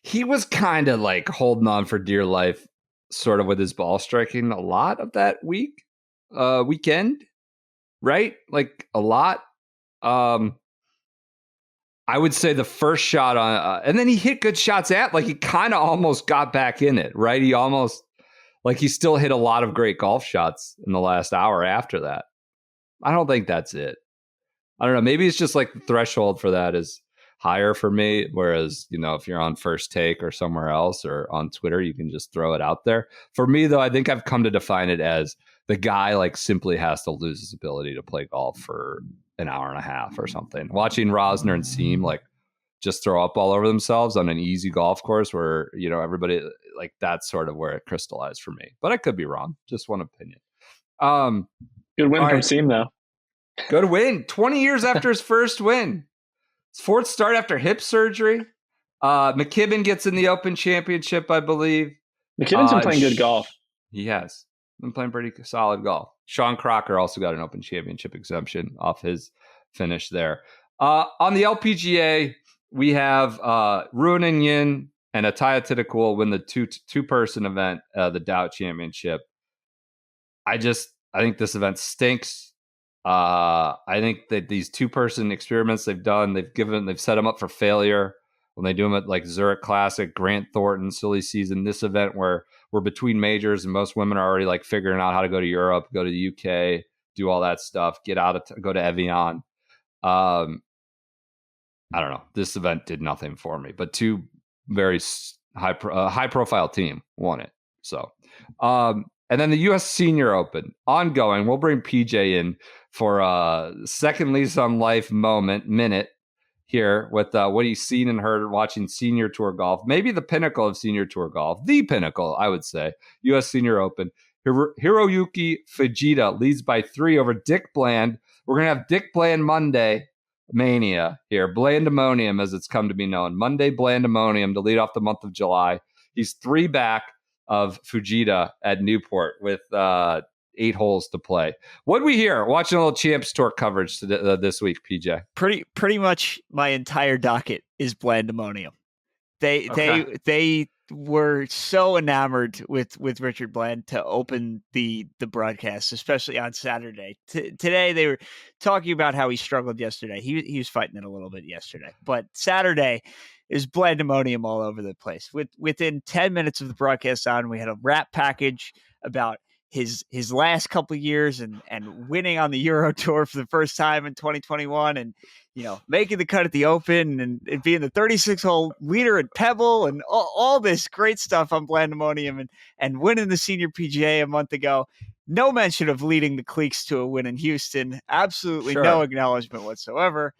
A: He was kind of like holding on for dear life, sort of with his ball striking a lot of that weekend, right? Like a lot. I would say the first shot on, and then he hit good shots like he kind of almost got back in it, right? He almost, like he still hit a lot of great golf shots in the last hour after that. I don't think that's it. I don't know. Maybe it's just like the threshold for that is higher for me. Whereas, if you're on First Take or somewhere else or on Twitter, you can just throw it out there. For me, though, I think I've come to define it as the guy like simply has to lose his ability to play golf for an hour and a half or something. Watching Rosner and Siem like just throw up all over themselves on an easy golf course where, everybody, like, that's sort of where it crystallized for me. But I could be wrong. Just one opinion.
B: Good win from
A: right.
B: Siem, though.
A: Good win. 20 years after his first win. His 4th start after hip surgery. McKibben gets in the Open Championship, I believe.
B: McKibben's been playing good golf.
A: He has been playing pretty solid golf. Sean Crocker also got an Open Championship exemption off his finish there. On the LPGA, we have Ruin and Yin and Ataya Titakul win the two-person event, the Dow Championship. I think this event stinks. I think that these 2-person experiments they've done, they've set them up for failure when they do them at like Zurich Classic, Grant Thornton, silly season. This event where we're between majors and most women are already like figuring out how to go to Europe, go to the UK, do all that stuff, go to Evian. I don't know. This event did nothing for me, but 2 very high profile team won it. So, and then the U.S. Senior Open ongoing. We'll bring PJ in for a second lease on life minute here with what he's seen and heard watching Senior Tour golf. Maybe the pinnacle of Senior Tour golf. The pinnacle, I would say. U.S. Senior Open. Hiroyuki Fujita leads by 3 over Dick Bland. We're going to have Dick Bland Monday mania here. Blandemonium, as it's come to be known. Monday Blandemonium to lead off the month of July. He's 3 back of Fujita at Newport with 8 holes to play. What we hear watching a little Champs Tour coverage this week, PJ?
C: Pretty much my entire docket is Blandemonium. They were so enamored with Richard Bland to open the broadcast, especially on Saturday. Today they were talking about how he struggled yesterday. He was fighting it a little bit yesterday, but Saturday is Blandemonium all over the place. Within 10 minutes of the broadcast on, we had a wrap package about his last couple of years and winning on the Euro Tour for the first time in 2021 and making the cut at the Open and being the 36-hole leader at Pebble and all this great stuff on Blandemonium and winning the Senior PGA a month ago. No mention of leading the Cleeks to a win in Houston. Absolutely no acknowledgement whatsoever.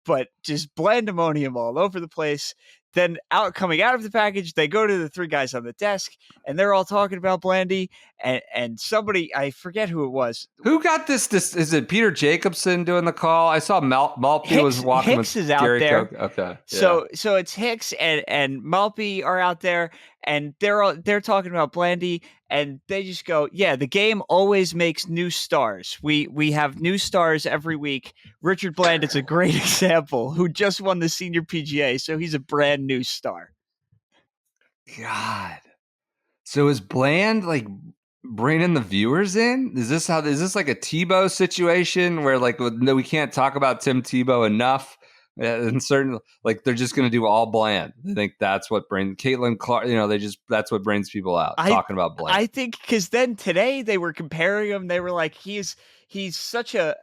C: But just Blandemonium all over the place. Then coming out of the package, they go to the 3 guys on the desk, and they're all talking about Blandy. And somebody, I forget who it was.
A: Who got this? Is it Peter Jacobson doing the call? I saw Maltby was walking
C: Hicks
A: with
C: is out
A: Gary
C: there.
A: Okay.
C: Yeah. So it's Hicks and Maltby are out there, and they're talking about Blandy, and they just go, yeah, the game always makes new stars. We have new stars every week. Richard Bland is a great example who just won the Senior PGA, so he's a brand new star.
A: God. So is Bland like bringing the viewers in? Is this like a Tebow situation where like we can't talk about Tim Tebow enough? Yeah, and certain like they're just going to do all Bland. I think that's what brings Caitlin Clark. That's what brings people out talking about Bland.
C: I think because then today they were comparing him. They were like, he's such a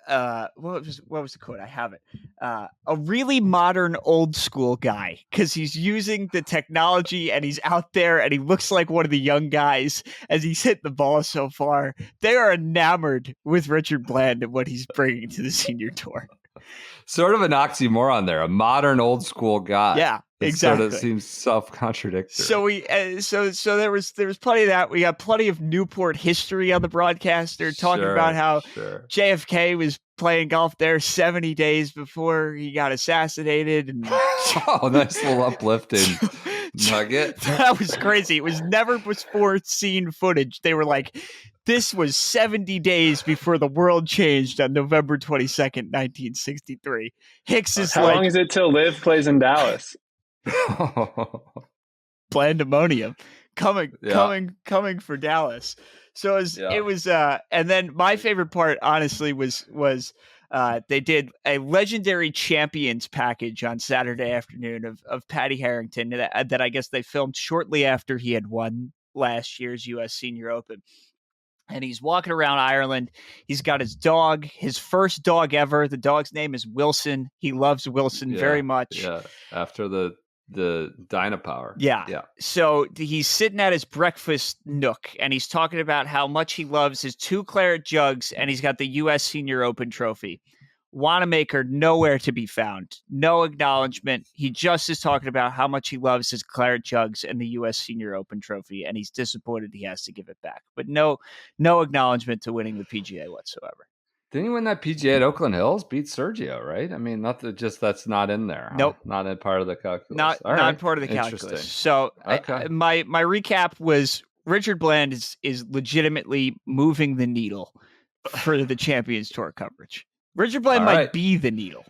C: what was the quote? I have it. A really modern, old school guy because he's using the technology and he's out there and he looks like one of the young guys as he's hit the ball so far. They are enamored with Richard Bland and what he's bringing to the senior tour.
A: Sort of an oxymoron there, a modern old school guy.
C: Yeah, exactly.
A: Sort of seems self-contradictory.
C: So we, so there was plenty of that. We got plenty of Newport history on the broadcast. They're talking about how JFK was playing golf there 70 days before he got assassinated. And
A: oh, nice little uplifting nugget.
C: That was crazy. It was never before seen footage. They were like, this was 70 days before the world changed on November 22nd, 1963. Hicks is
B: How long is it till Liv plays in Dallas?
C: Blandemonium coming for Dallas. So it was and then my favorite part honestly was they did a legendary champions package on Saturday afternoon of Patty Harrington that I guess they filmed shortly after he had won last year's US Senior Open. And he's walking around Ireland. He's got his dog, his first dog ever. The dog's name is Wilson. He loves Wilson very much.
A: Yeah, after the Dynapower.
C: Yeah. So he's sitting at his breakfast nook, and he's talking about how much he loves his 2 claret jugs, and he's got the U.S. Senior Open trophy. Wanamaker, nowhere to be found. No acknowledgement. He just is talking about how much he loves his claret jugs and the U.S. Senior Open trophy, and he's disappointed he has to give it back. But no acknowledgement to winning the PGA whatsoever.
A: Didn't he win that PGA at Oakland Hills? Beat Sergio, right? I mean, that's not in there.
C: Nope.
A: Huh? Not in part of the calculus.
C: Not part of the calculus. So okay. My recap was Richard Bland is legitimately moving the needle for the Champions Tour coverage. Richard Bland might be the needle.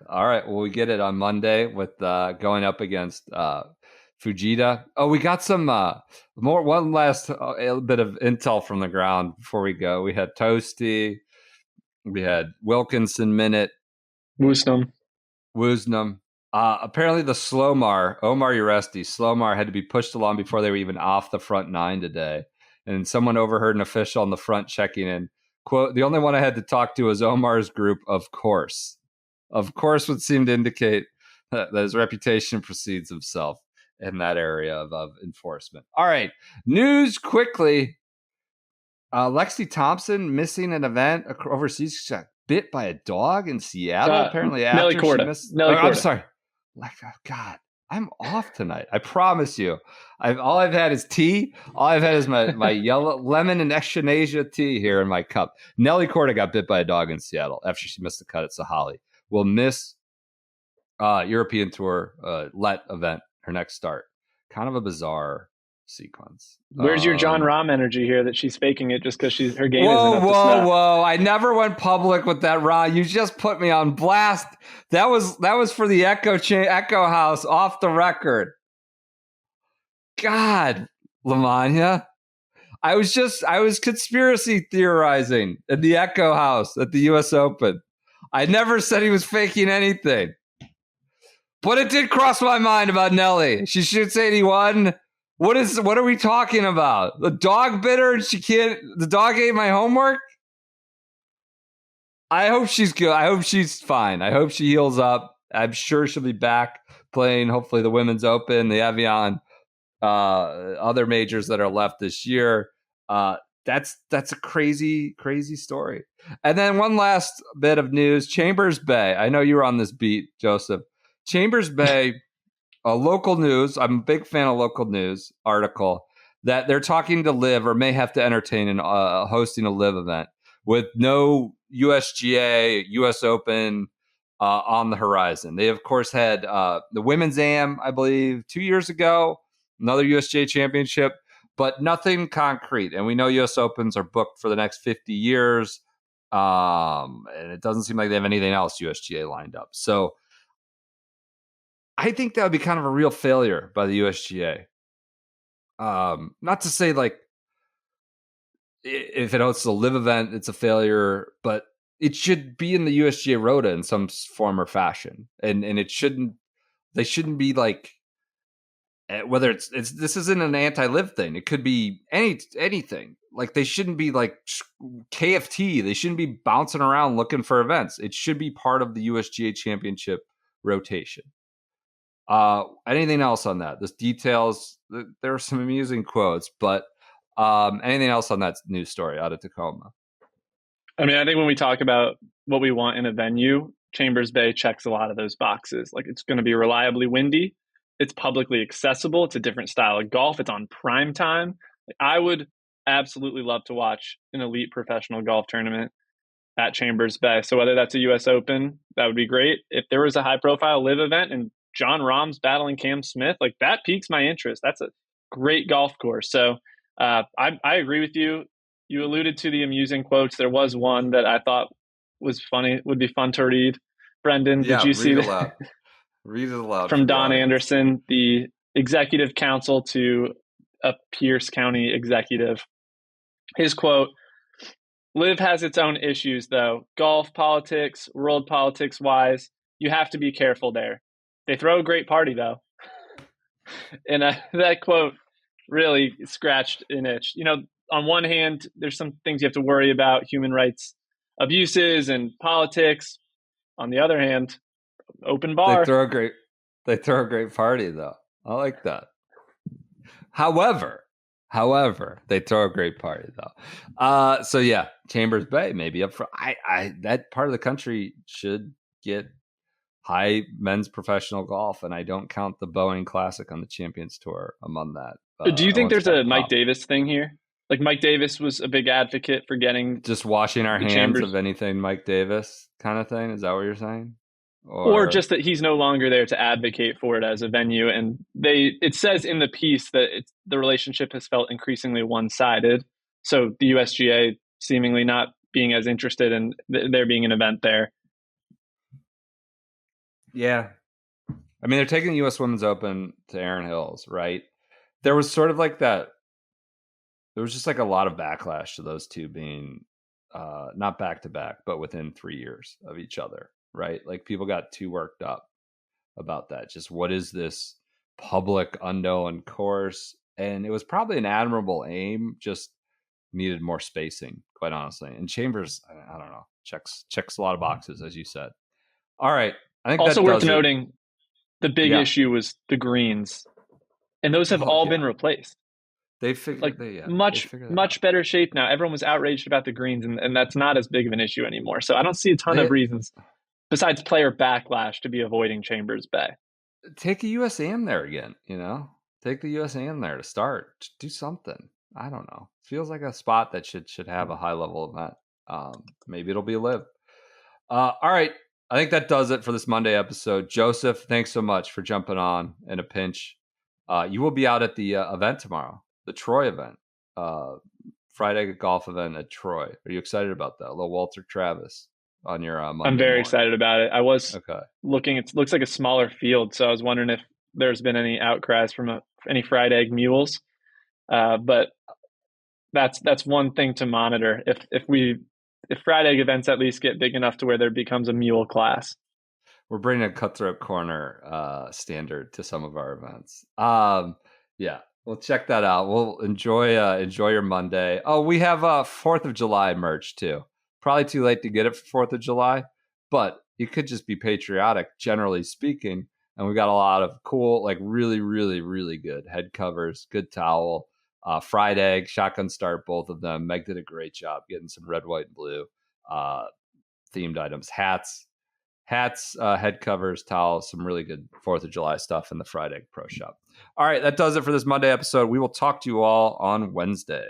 A: All right. Well, we get it on Monday with going up against Fujita. Oh, we got some one last bit of intel from the ground before we go. We had Toasty. We had Wilkinson Minute.
B: Woosnam.
A: Apparently the Omar Uresti, Slomar had to be pushed along before they were even off the front 9 today. And someone overheard an official on the front checking in. Quote, the only one I had to talk to was Omar's group, of course. Of course would seem to indicate that his reputation precedes himself in that area of enforcement. All right. News quickly. Lexi Thompson missing an event overseas. She got bit by a dog in Seattle, apparently. After
B: Nelly Corda.
A: She missed,
B: Nelly Corda.
A: I'm sorry. God, I'm off tonight. I promise you. All I've had is tea. All I've had is my yellow lemon and echinacea tea here in my cup. Nelly Corda got bit by a dog in Seattle after she missed the cut at Sahali. Will miss European Tour Let event, her next start. Kind of a bizarre sequence.
B: Where's your John Rahm energy here that she's faking it just because her game isn't up to snuff?
A: Whoa! I never went public with that, Ron. You just put me on blast. That was for the Echo House off the record. God, LaMagna. I was conspiracy theorizing at the Echo House at the U.S. Open. I never said he was faking anything. But it did cross my mind about Nelly. She shoots 81. What are we talking about? The dog bit her and the dog ate my homework? I hope she's good. I hope she's fine. I hope she heals up. I'm sure she'll be back playing, hopefully, the Women's Open, the Evian, other majors that are left this year. That's a crazy, crazy story. And then one last bit of news. Chambers Bay. I know you were on this beat, Joseph. Chambers Bay, local news. I'm a big fan of local news article that they're talking to Liv or may have to entertain and hosting a Liv event with no USGA, US Open on the horizon. They, of course, had the Women's AM, I believe, 2 years ago, another USGA championship, but nothing concrete. And we know US Opens are booked for the next 50 years. And it doesn't seem like they have anything else USGA lined up. So I think that would be kind of a real failure by the USGA. Not to say like if it hosts a Live event, it's a failure, but it should be in the USGA rota in some form or fashion, and it shouldn't. They shouldn't be like, whether it's this isn't an anti-live thing. It could be anything. Like, they shouldn't be like KFT. They shouldn't be bouncing around looking for events. It should be part of the USGA championship rotation. Anything else on that? This details. There are some amusing quotes, but anything else on that news story out of Tacoma?
B: I mean, I think when we talk about what we want in a venue, Chambers Bay checks a lot of those boxes. Like, it's going to be reliably windy. It's publicly accessible. It's a different style of golf. It's on prime time. I would absolutely love to watch an elite professional golf tournament at Chambers Bay. So whether that's a US Open, that would be great. If there was a high profile live event and John Rahm's battling Cam Smith, like, that piques my interest. That's a great golf course. So I agree with you. You alluded to the amusing quotes. There was one that I thought was funny, would be fun to read. Brendan, did you see that?
A: Read it aloud.
B: From Don Anderson, the executive counsel to a Pierce County executive. His quote: "Live has its own issues, though. Golf politics, world politics wise, you have to be careful there. They throw a great party, though." And that quote really scratched an itch. You know, on one hand, there's some things you have to worry about, human rights abuses and politics. On the other hand, open bar.
A: They throw a great party, though. I like that. However, they throw a great party, though. So yeah, Chambers Bay maybe up for. That part of the country should get high men's professional golf, and I don't count the Boeing Classic on the Champions Tour among that.
B: Do you think there's a Mike Davis thing here? Like, Mike Davis was a big advocate for getting
A: just washing our hands Chambers of anything Mike Davis kind of thing. Is that what you're saying?
B: Or just that he's no longer there to advocate for it as a venue. And it says in the piece that the relationship has felt increasingly one-sided. So the USGA seemingly not being as interested in there being an event there.
A: Yeah. I mean, they're taking the U.S. Women's Open to Erin Hills, right? There was sort of like that. There was just like a lot of backlash to those two being not back-to-back, but within 3 years of each other. Right? Like, people got too worked up about that. Just, what is this public unknown course? And it was probably an admirable aim, just needed more spacing, quite honestly. And Chambers, I don't know, checks a lot of boxes, as you said. All right. I think
B: also worth noting, the big issue was the greens. And those have all been replaced.
A: They figured
B: much better shape now. Everyone was outraged about the greens, and that's not as big of an issue anymore. So I don't see a ton of reasons besides player backlash to be avoiding Chambers Bay.
A: Take a USAM there again, Take the USAM there to start. Do something. I don't know. Feels like a spot that should have a high level event. Maybe it'll be a live. All right. I think that does it for this Monday episode. Joseph, thanks so much for jumping on in a pinch. You will be out at the event tomorrow, the Troy event, Friday golf event at Troy. Are you excited about that? A little Walter Travis on your Monday
B: I'm very
A: morning.
B: excited about it. I was looking, it looks like a smaller field, so I was wondering if there's been any outcries from any fried egg mules. But that's one thing to monitor. If fried egg events at least get big enough to where there becomes a mule class.
A: We're bringing a Cutthroat Corner standard to some of our events. Yeah, we'll check that out. We'll enjoy your Monday. Oh, we have 4th of July merch too. Probably too late to get it for 4th of July, but you could just be patriotic, generally speaking. And we got a lot of cool, like really, really, really good head covers, good towel, fried egg, shotgun start, both of them. Meg did a great job getting some red, white, and blue themed items, hats, head covers, towels, some really good 4th of July stuff in the Fried Egg Pro Shop. All right, that does it for this Monday episode. We will talk to you all on Wednesday.